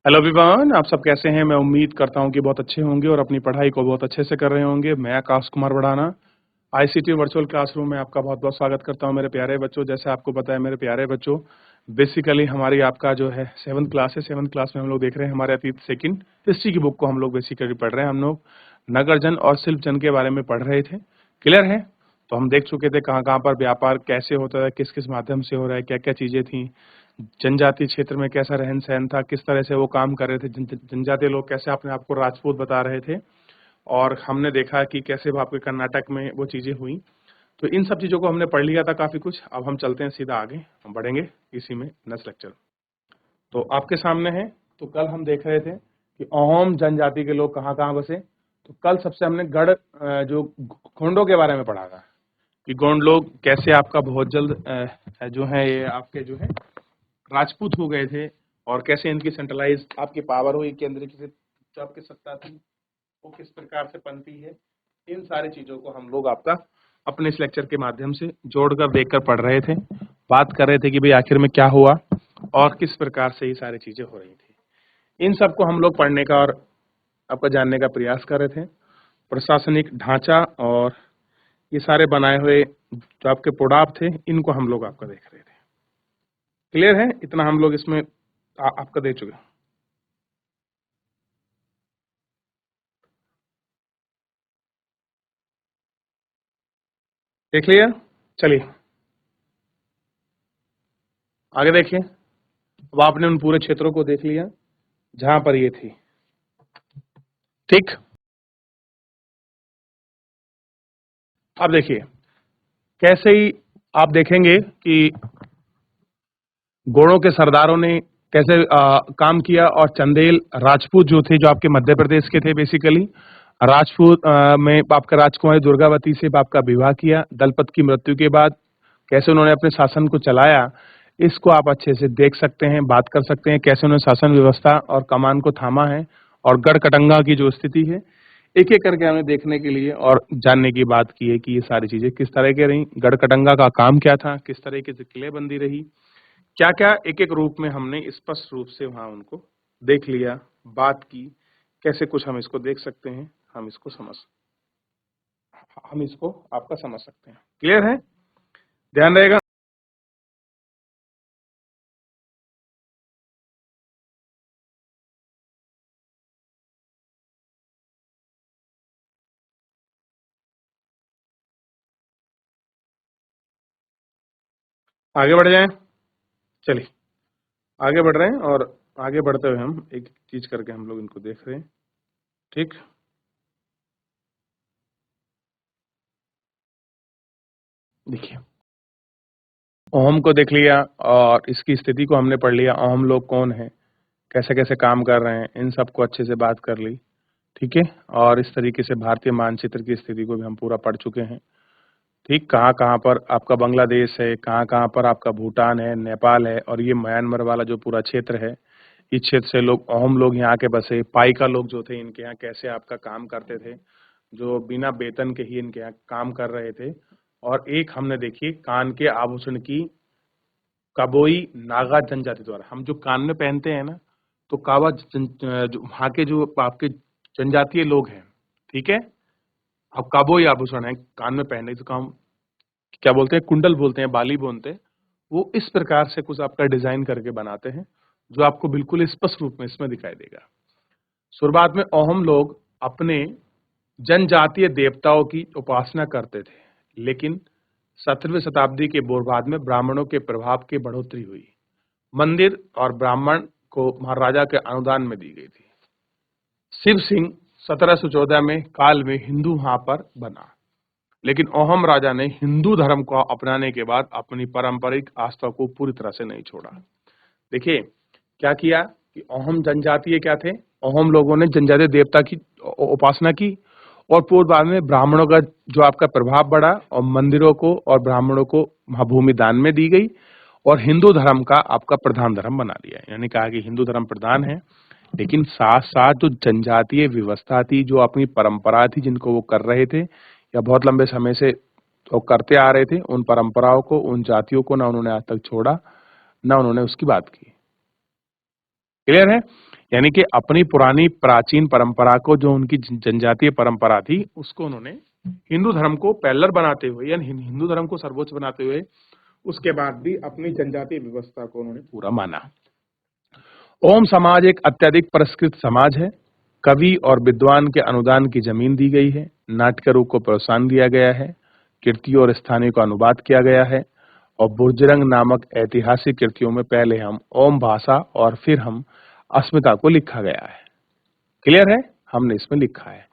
Hello everyone, आप सब कैसे हैं। मैं उम्मीद करता हूं कि बहुत अच्छे होंगे और अपनी पढ़ाई को बहुत अच्छे से कर रहे होंगे। मैं आकाश कुमार बढ़ाना आईसीटी वर्चुअल क्लासरूम में आपका बहुत बहुत स्वागत करता हूं मेरे प्यारे बच्चों। जैसे आपको पता है मेरे प्यारे बच्चों, बेसिकली हमारी आपका जो है 7th क्लास है। 7th क्लास में हम लोग देख रहे हैं हमारे अतीत सेकंड हिस्ट्री की बुक को हम लोग बेसिकली पढ़ रहे हैं। हम लोग नगर जन और शिल्प जन के बारे में पढ़ रहे थे। क्लियर है? तो हम देख चुके थे कहाँ कहाँ पर व्यापार कैसे होता है, किस किस माध्यम से हो रहा है, क्या क्या चीजें थी, जनजातीय क्षेत्र में कैसा रहन सहन था, किस तरह से वो काम कर रहे थे, जनजातीय लोग कैसे अपने आप को राजपूत बता रहे थे। और हमने देखा कि कैसे आपके कर्नाटक में वो चीजें हुई। तो इन सब चीजों को हमने पढ़ लिया था काफी कुछ। अब हम चलते हैं सीधा आगे, हम बढ़ेंगे इसी में नेक्स्ट लेक्चर। तो आपके सामने है। तो कल हम देख रहे थे कि अहोम जनजाति के लोग कहाँ कहाँ बसे। तो कल सबसे हमने गढ़ जो गोंडों के बारे में पढ़ा था कि गोंड लोग कैसे आपका बहुत जल्द जो है ये आपके जो है राजपूत हो गए थे, और कैसे इनकी सेंट्रलाइज आपकी पावर हुई, केंद्रीकृत जो आपकी सत्ता थी वो किस प्रकार से पनती है। इन सारी चीजों को हम लोग आपका अपने इस लेक्चर के माध्यम से जोड़कर देखकर पढ़ रहे थे। बात कर रहे थे कि भाई आखिर में क्या हुआ और किस प्रकार से ये सारी चीजें हो रही थी। इन सबको हम लोग पढ़ने का और आपका जानने का प्रयास कर रहे थे। प्रशासनिक ढांचा और ये सारे बनाए हुए जो आपके प्रोडाप थे, इनको हम लोग आपका देख रहे थे। क्लियर है? इतना हम लोग इसमें आपका दे चुके हैं। देख लिया? चलिए आगे देखिए। अब आपने उन पूरे क्षेत्रों को देख लिया जहां पर ये थी। ठीक, अब देखिए कैसे ही आप देखेंगे कि गोड़ों के सरदारों ने कैसे काम किया, और चंदेल राजपूत जो थे, जो आपके मध्य प्रदेश के थे बेसिकली राजपूत में आपका राजकुमारी दुर्गावती से आपका विवाह किया दलपत की मृत्यु के बाद। कैसे उन्होंने अपने शासन को चलाया, इसको आप अच्छे से देख सकते हैं, बात कर सकते हैं कैसे उन्होंने शासन व्यवस्था और कमान को थामा है, और गढ़ कटंगा की जो स्थिति है एक एक करके हमें देखने के लिए और जानने की बात की है कि ये सारी चीजें किस तरह की रही, गढ़ कटंगा का काम क्या था, किस तरह की किलेबंदी रही, क्या क्या एक एक रूप में हमने स्पष्ट रूप से वहां उनको देख लिया, बात की। कैसे कुछ हम इसको देख सकते हैं, हम इसको आपका समझ सकते हैं। क्लियर है? ध्यान रहेगा। आगे बढ़ जाएं। चलिए आगे बढ़ रहे हैं, और आगे बढ़ते हुए हम एक चीज करके हम लोग इनको देख रहे हैं। ठीक, देखिए अहोम को देख लिया और इसकी स्थिति को हमने पढ़ लिया। अहोम लोग कौन है, कैसे कैसे काम कर रहे हैं, इन सबको अच्छे से बात कर ली। ठीक है, और इस तरीके से भारतीय मानचित्र की स्थिति को भी हम पूरा पढ़ चुके हैं। ठीक, कहाँ कहाँ पर आपका बांग्लादेश है, कहाँ कहाँ पर आपका भूटान है, नेपाल है, और ये म्यांमार वाला जो पूरा क्षेत्र है, इस क्षेत्र से लोग अहोम लोग यहाँ के बसे। पाइका लोग जो थे इनके यहाँ कैसे आपका काम करते थे, जो बिना वेतन के ही इनके यहाँ काम कर रहे थे। और एक हमने देखी कान के आभूषण की कबोई नागा जनजाति द्वारा, हम जो कान में पहनते हैं ना, तो जो वहाँ के जो आपके जनजातीय लोग हैं, ठीक है, अब कबोई आभूषण है कान में पहनने का काम, क्या बोलते हैं, कुंडल बोलते हैं, बाली बोलते हैं। वो इस प्रकार से कुछ आपका डिजाइन करके बनाते हैं जो आपको बिल्कुल स्पष्ट रूप में इसमें दिखाई देगा। शुरुआत में अहोम लोग अपने जनजातीय देवताओं की उपासना करते थे, लेकिन 17वीं शताब्दी के बाद में ब्राह्मणों के प्रभाव की बढ़ोतरी हुई। मंदिर और ब्राह्मण को महाराजा के अनुदान में दी गई थी। शिव सिंह 1714 में काल में हिंदू वहां पर बना, लेकिन अहोम राजा ने हिंदू धर्म को अपनाने के बाद अपनी पारंपरिक आस्था को पूरी तरह से नहीं छोड़ा। देखिए क्या किया कि अहोम जनजातीय क्या थे, अहोम लोगों ने जनजातीय देवता की उपासना की, और पूर्व बाद में ब्राह्मणों का जो आपका प्रभाव बढ़ा, और मंदिरों को और ब्राह्मणों को भूमि दान में दी गई, और हिंदू धर्म का आपका प्रधान धर्म बना दिया। यानी कहा कि हिंदू धर्म प्रधान है, लेकिन साथ साथ जो जनजातीय व्यवस्था थी, जो अपनी परंपरा थी, जिनको वो कर रहे थे या बहुत लंबे समय से वो करते आ रहे थे, उन परंपराओं को, उन जातियों को ना उन्होंने आज तक छोड़ा, ना उन्होंने उसकी बात की। क्लियर है? यानी कि अपनी पुरानी प्राचीन परंपरा को, जो उनकी जनजातीय परंपरा थी, उसको उन्होंने हिंदू धर्म को पैरेलल बनाते हुए, यानी हिंदू धर्म को सर्वोच्च बनाते हुए, उसके बाद भी अपनी जनजातीय व्यवस्था को उन्होंने पूरा माना। ओम समाज एक अत्यधिक परिष्कृत समाज है। कवि और विद्वान के अनुदान की जमीन दी गई है। नाट्यकारों को प्रोत्साहन दिया गया है। कृतियों और स्थानीय का अनुवाद किया गया है। और बुर्जरंग नामक ऐतिहासिक कृतियों में पहले हम ओम भाषा और फिर हम अस्मिता को लिखा गया है। क्लियर है? हमने इसमें लिखा है।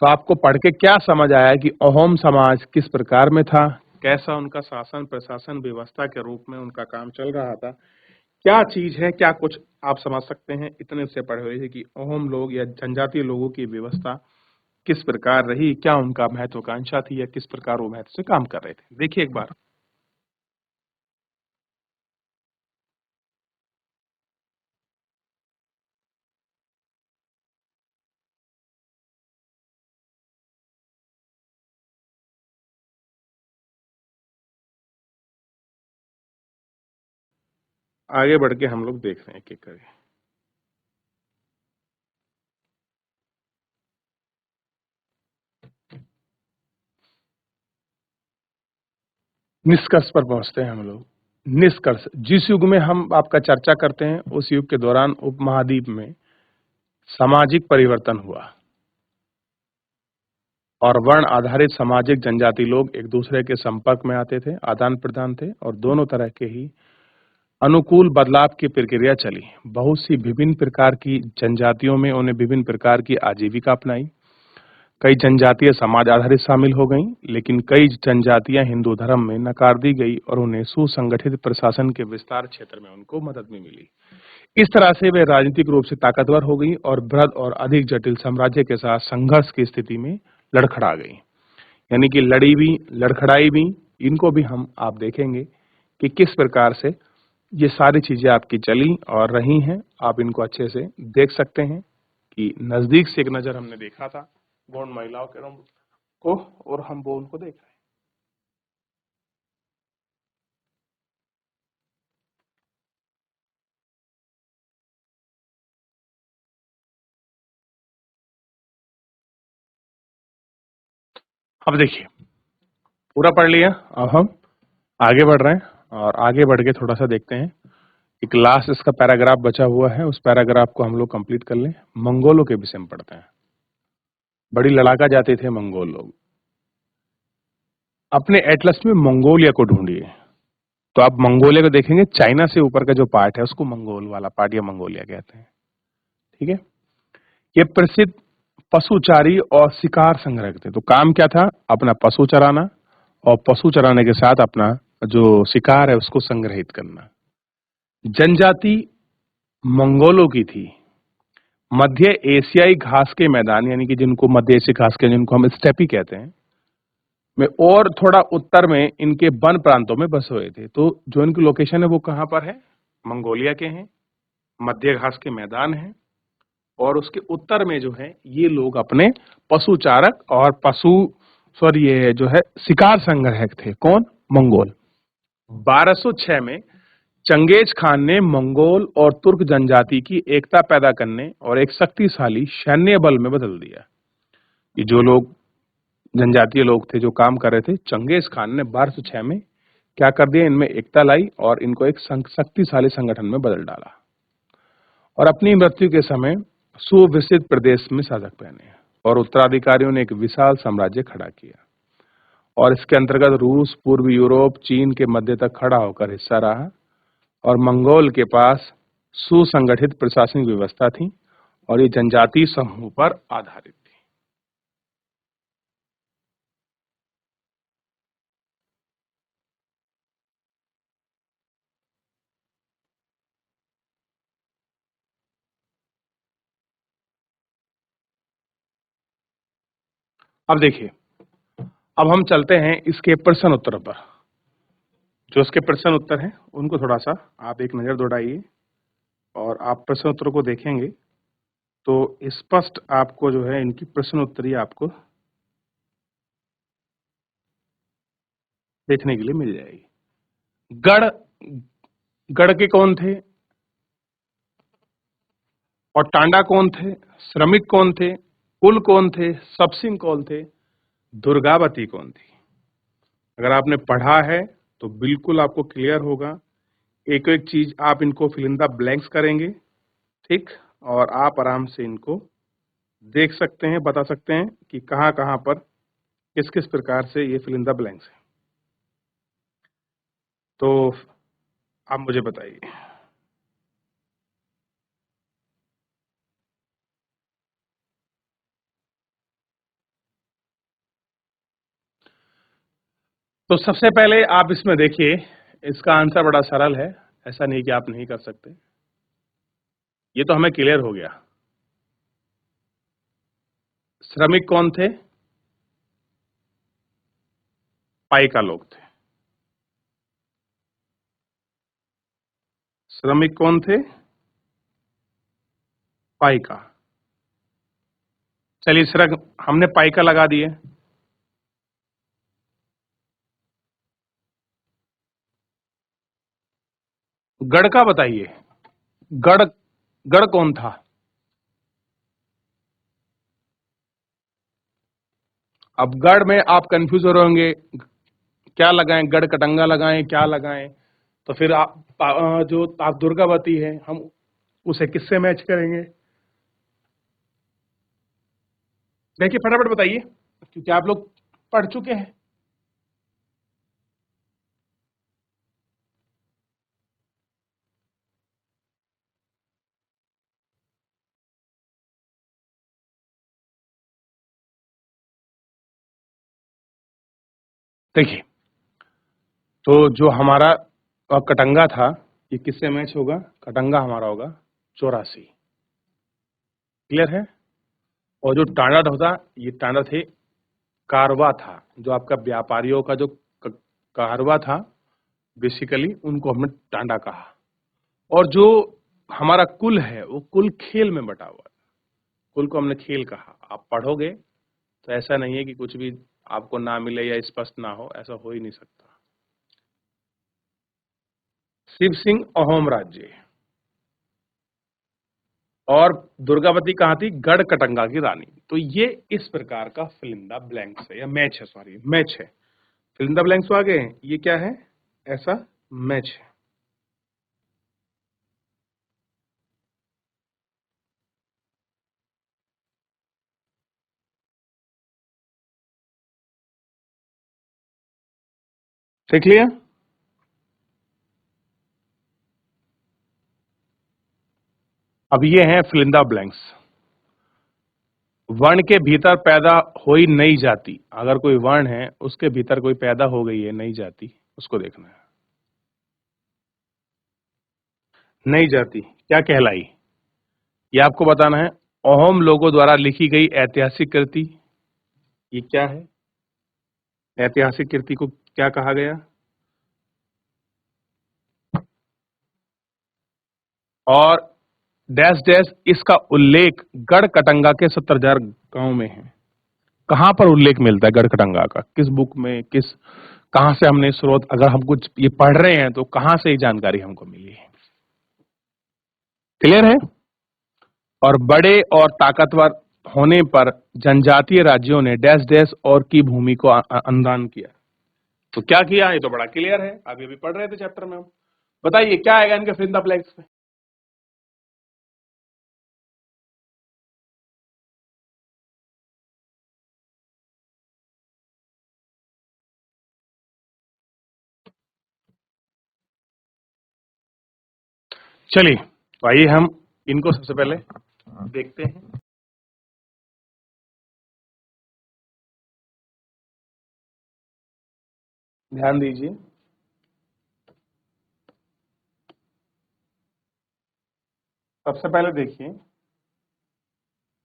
तो आपको पढ़ के क्या समझ आया कि अहोम समाज किस प्रकार में था, कैसा उनका शासन प्रशासन व्यवस्था के रूप में उनका काम चल रहा था, क्या चीज है, क्या कुछ आप समझ सकते हैं इतने से पढ़े हुए थे कि अहोम लोग या जनजातीय लोगों की व्यवस्था किस प्रकार रही, क्या उनका महत्वाकांक्षा थी या किस प्रकार वो महत्व से काम कर रहे थे। देखिए एक बार आगे बढ़ के हम लोग देख रहे हैं एक एक करके। निष्कर्ष पर पहुंचते हैं हम लोग। निष्कर्ष, जिस युग में हम आपका चर्चा करते हैं उस युग के दौरान उपमहाद्वीप में सामाजिक परिवर्तन हुआ और वर्ण आधारित सामाजिक जनजाति लोग एक दूसरे के संपर्क में आते थे, आदान प्रदान थे और दोनों तरह के ही अनुकूल बदलाव की प्रक्रिया चली। बहुत सी विभिन्न प्रकार की जनजातियों में उन्हें विभिन्न प्रकार की आजीविका अपनाई। कई जनजातीय समाज आधारित शामिल हो गईं, लेकिन कई जनजातियां हिंदू धर्म में नकार दी गई और उन्हें सुसंगठित प्रशासन के विस्तार क्षेत्र में उनको मदद में मिली। इस तरह से वे राजनीतिक रूप से ताकतवर हो गई और बृहद और अधिक जटिल साम्राज्य के साथ संघर्ष की स्थिति में लड़खड़ा गई। यानी कि लड़ी भी, लड़खड़ाई भी, इनको भी हम आप देखेंगे कि किस प्रकार से ये सारी चीजें आपकी चली और रही हैं। आप इनको अच्छे से देख सकते हैं कि नजदीक से एक नजर हमने देखा था गौण महिलाओं के रंग को और हम वो उनको देख रहे हैं। अब देखिए, पूरा पढ़ लिया। अब हम आगे बढ़ रहे हैं और आगे बढ़ के थोड़ा सा देखते हैं। एक लास्ट इसका पैराग्राफ बचा हुआ है, उस पैराग्राफ को हम लोग कंप्लीट कर लें। मंगोलों के विषय में पढ़ते हैं। बड़ी लड़ाका जाते थे मंगोल लोग। अपने एटलस में मंगोलिया को ढूंढिए। तो आप मंगोलिया को देखेंगे, चाइना से ऊपर का जो पार्ट है उसको मंगोल वाला पार्ट या मंगोलिया कहते हैं। ठीक है? ये प्रसिद्ध पशुचारी और शिकार संग्रह थे। तो काम क्या था? अपना पशु चराना और पशु चराने के साथ अपना जो शिकार है उसको संग्रहित करना। जनजाति मंगोलों की थी। मध्य एशियाई घास के मैदान, यानी कि जिनको मध्य एशियाई घास के, जिनको हम स्टेपी कहते हैं, में और थोड़ा उत्तर में इनके वन प्रांतों में बसे हुए थे। तो जो इनकी लोकेशन है वो कहाँ पर है? मंगोलिया के हैं, मध्य घास के मैदान हैं और उसके उत्तर में जो है ये लोग अपने पशु चारक और ये जो है शिकार संग्रहक थे। कौन? मंगोल। 1206 में चंगेज खान ने मंगोल और तुर्क जनजाति की एकता पैदा करने और एक शक्तिशाली सैन्य बल में बदल दिया। ये जो लोग जनजातीय लोग थे जो काम कर रहे थे, चंगेज खान ने 1206 में क्या कर दिया? इनमें एकता लाई और इनको एक शक्तिशाली संगठन में बदल डाला और अपनी मृत्यु के समय सुविकसित प्रदेश में शासक बने और उत्तराधिकारियों ने एक विशाल साम्राज्य खड़ा किया और इसके अंतर्गत रूस, पूर्वी यूरोप, चीन के मध्य तक खड़ा होकर हिस्सा रहा और मंगोल के पास सुसंगठित प्रशासनिक व्यवस्था थी और ये जनजातीय समूह पर आधारित थी। अब देखिए, अब हम चलते हैं इसके प्रश्न उत्तर पर। जो इसके प्रश्न उत्तर हैं उनको थोड़ा सा आप एक नजर दौड़ाइए और आप प्रश्न उत्तर को देखेंगे तो स्पष्ट आपको जो है इनकी प्रश्न उत्तरी आपको देखने के लिए मिल जाएगी। गढ़, गढ़ के कौन थे? और टांडा कौन थे, श्रमिक कौन थे, कुल कौन थे, सबसिंह कौन थे, दुर्गावती कौन थी। अगर आपने पढ़ा है तो बिल्कुल आपको क्लियर होगा। एक एक चीज आप इनको फिल इन द ब्लैंक्स करेंगे, ठीक, और आप आराम से इनको देख सकते हैं, बता सकते हैं कि कहां कहां पर किस किस प्रकार से ये फिल इन द ब्लैंक्स है। तो आप मुझे बताइए। तो सबसे पहले आप इसमें देखिए, इसका आंसर बड़ा सरल है, ऐसा नहीं कि आप नहीं कर सकते, ये तो हमें क्लियर हो गया। श्रमिक कौन थे, पाइका लोग थे। श्रमिक कौन थे, पाइका। चलिए श्रम हमने पाइका लगा दिए। गढ़ का बताइए, गढ़, गढ़ कौन था। अब गढ़ में आप कंफ्यूज हो रहे होंगे, क्या लगाएं, गढ़ कटंगा लगाएं, क्या लगाएं। तो फिर आप जो आप दुर्गावती है, हम उसे किससे मैच करेंगे। देखिए फटाफट बताइए, क्योंकि आप लोग पढ़ चुके हैं। देखिए, तो जो हमारा कटंगा था, ये किससे मैच होगा, कटंगा हमारा होगा 84। क्लियर है। और जो टांडा होता, ये टांडा थे, कारवा था, जो आपका व्यापारियों का जो कारवा था, बेसिकली उनको हमने टांडा कहा। और जो हमारा कुल है, वो कुल खेल में बटा हुआ है, कुल को हमने खेल कहा। आप पढ़ोगे तो ऐसा नहीं है कि कुछ भी आपको ना मिले या स्पष्ट ना हो, ऐसा हो ही नहीं सकता। शिव सिंह अहोम राज्य, और दुर्गावती कहाँ थी, गढ़ कटंगा की रानी। तो ये इस प्रकार का फिल इन द ब्लैंक्स है, या मैच है, सॉरी मैच है। फिल इन द ब्लैंक्स आ गए, ये क्या है, ऐसा मैच है। देख लिया। अब ये है फिल इन द ब्लैंक्स। वर्ण के भीतर पैदा हुई नई जाति, अगर कोई वर्ण है उसके भीतर कोई पैदा हो गई है नई जाति, उसको देखना है। नई जाति क्या कहलाई, ये आपको बताना है। अहोम लोगों द्वारा लिखी गई ऐतिहासिक कृति, ये क्या है, ऐतिहासिक कृति को क्या कहा गया। और डैश डैश इसका उल्लेख गढ़ कटंगा के 70,000 गांव में है। कहां पर उल्लेख मिलता है गढ़ कटंगा का, किस बुक में, किस, कहां से हमने स्रोत, अगर हम कुछ ये पढ़ रहे हैं तो कहां से ये जानकारी हमको मिली है। क्लियर है। और बड़े और ताकतवर होने पर जनजातीय राज्यों ने डैश डैश और की भूमि को अनुदान किया। तो क्या किया, ये तो बड़ा क्लियर है, अभी अभी पढ़ रहे थे चैप्टर में हम। बताइए क्या आएगा इनके फिर इन द ब्लैंक्स में। चलिए तो आइए हम इनको सबसे पहले देखते हैं। ध्यान दीजिए। सबसे पहले देखिए,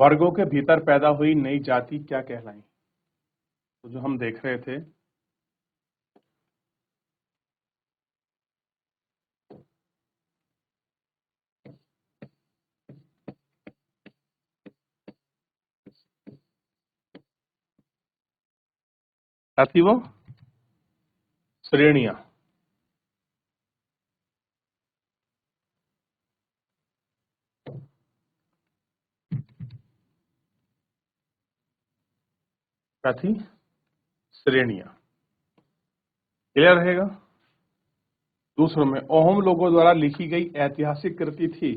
वर्गों के भीतर पैदा हुई नई जाति क्या कहलाई। तो जो हम देख रहे थे, क्या थी वो, श्रेणियां। क्या थी? श्रेणियां। क्लियर रहेगा? दूसरों में ओहम लोगों द्वारा लिखी गई ऐतिहासिक कृति थी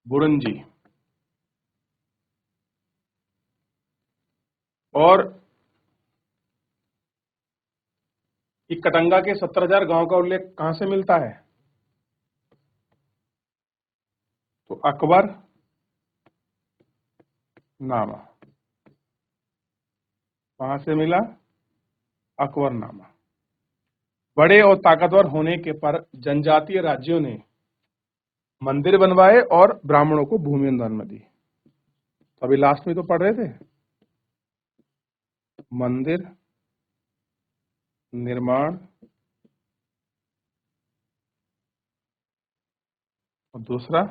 बुरंजी। और ये कटंगा के 70,000 गांव का उल्लेख कहां से मिलता है? तो अकबर नामा। कहां से मिला? अकबरनामा। बड़े और ताकतवर होने के पर जनजातीय राज्यों ने मंदिर बनवाए और ब्राह्मणों को भूमि अनुदान में दी। तो अभी लास्ट में तो पढ़ रहे थे, मंदिर निर्माण और दूसरा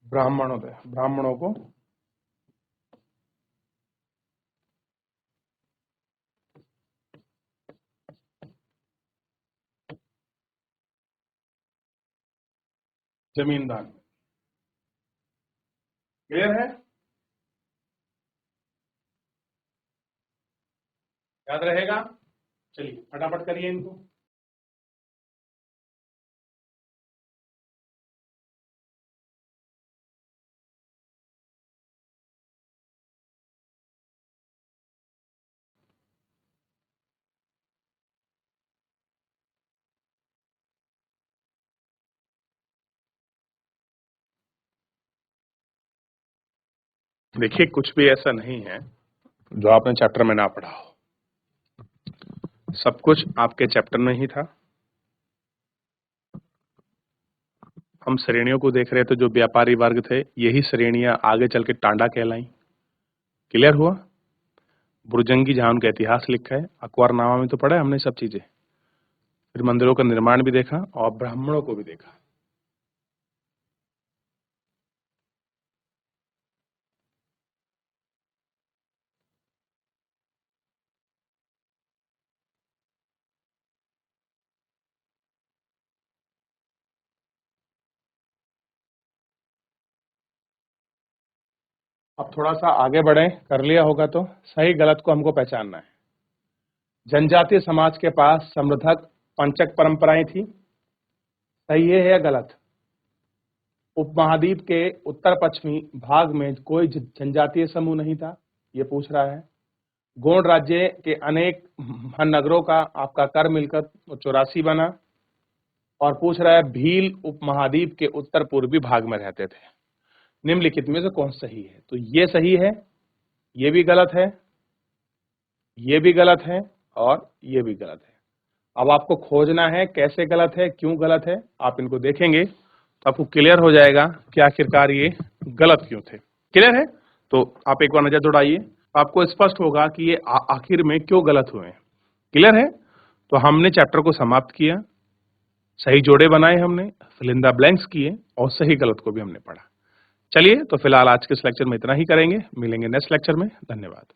ब्राह्मणोदय, ब्राह्मणों को जमीन दान। क्लियर है? याद रहेगा? चलिए फटाफट करिए इनको। देखिए कुछ भी ऐसा नहीं है जो आपने चैप्टर में ना पढ़ा हो, सब कुछ आपके चैप्टर में ही था। हम श्रेणियों को देख रहे थे, जो व्यापारी वर्ग थे, यही श्रेणियां आगे चल के टांडा कहलाई। क्लियर हुआ? बुरजंगी जहां उनका इतिहास लिखा है, अकबरनामा में तो पढ़ा है हमने सब चीजें। फिर मंदिरों का निर्माण भी देखा और ब्राह्मणों को भी देखा। अब थोड़ा सा आगे बढ़े, कर लिया होगा तो सही गलत को हमको पहचानना है। जनजातीय समाज के पास समृद्धक पंचक परंपराएं थी, सही है या गलत? उपमहाद्वीप के उत्तर पश्चिमी भाग में कोई जनजातीय समूह नहीं था, ये पूछ रहा है। गोंड राज्य के अनेक महानगरों का आपका कर मिलकर 84 बना। और पूछ रहा है भील उपमहाद्वीप के उत्तर पूर्वी भाग में रहते थे। निम्नलिखित में से कौन सही है? तो ये सही है, ये भी गलत है, ये भी गलत है और ये भी गलत है। अब आपको खोजना है कैसे गलत है, क्यों गलत है। आप इनको देखेंगे तो आपको क्लियर हो जाएगा कि आखिरकार ये गलत क्यों थे। क्लियर है? तो आप एक बार नजर दौड़ाइए, आपको स्पष्ट होगा कि ये आखिर में क्यों गलत हुए। क्लियर है? तो हमने चैप्टर को समाप्त किया, सही जोड़े बनाए हमने, फिल इन द ब्लैंक्स किए और सही गलत को भी हमने पढ़ा। चलिए तो फिलहाल आज के इस लेक्चर में इतना ही करेंगे, मिलेंगे नेक्स्ट लेक्चर में। धन्यवाद।